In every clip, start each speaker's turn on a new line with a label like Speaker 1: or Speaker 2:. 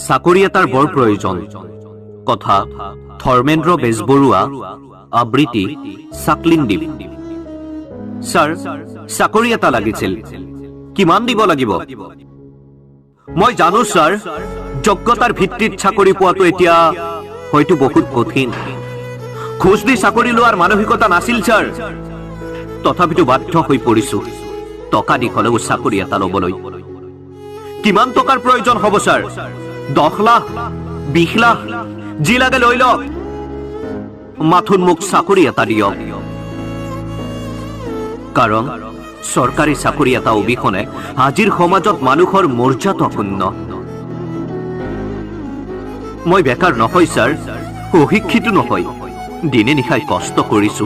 Speaker 1: চাকৰি এটাৰ বৰ প্ৰয়োজন। কথা ধৰ্মেন্দ্ৰ বেজবৰুৱা, আবৃত্তি চাকলিনদ্বীপ। ছাৰ, চাকৰি এটা লাগিছিল। কিমান দিব লাগিব? মই জানো ছাৰ, যোগ্যতাৰ ভিত্তিত চাকৰি পোৱাটো এতিয়া হয়তো বহুত কঠিন। ঘোষ দি চাকৰি লোৱাৰ মানসিকতা নাছিল ছাৰ। তথাপিতো বাধ্য হৈ পৰিছো টকা দি হলেও চাকৰি এটা ল'বলৈ। কিমান টকাৰ প্ৰয়োজন হ'ব ছাৰ? 10 লাখ, 20 লাখ, যি লাগে লৈ লওক, মাথোন মোক চাকৰি এটা দিয়ক। কাৰণ চৰকাৰী চাকৰি এটা অবিহনে আজিৰ সমাজত মানুহৰ মৰ্যাদা শূন্য। মই বেকাৰ নহয় ছাৰ, অশিক্ষিত নহয়। দিনে নিশাই কষ্ট কৰিছো,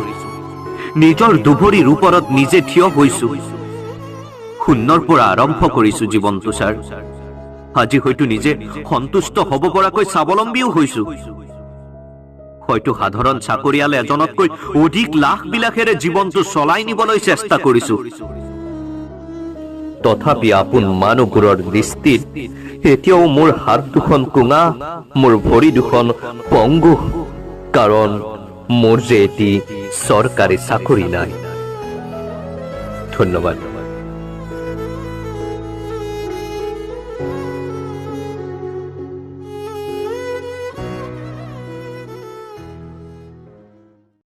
Speaker 1: নিজৰ দুভৰিৰ ওপৰত নিজে থিয় হৈছো। শূন্যৰ পৰা আৰম্ভ কৰিছো জীৱনটো ছাৰ। আজি হয়তো নিজে সন্তুষ্ট হ'ব পৰাকৈ স্বাৱলম্বীও হৈছো। হয়তো সাধাৰণ চাকৰিয়াল এজনতকৈ অধিক লাখ বিলাসেৰে জীৱনটো চলাই নিবলৈ চেষ্টা কৰিছো। তথাপি আপোন মানুহবোৰৰ দৃষ্টিত এতিয়াও মোৰ হাত দুখন কুঙা, মোৰ ভৰি দুখন পংগু। কাৰণ মোৰ যে এটি চৰকাৰী চাকৰি নাই। ধন্যবাদ।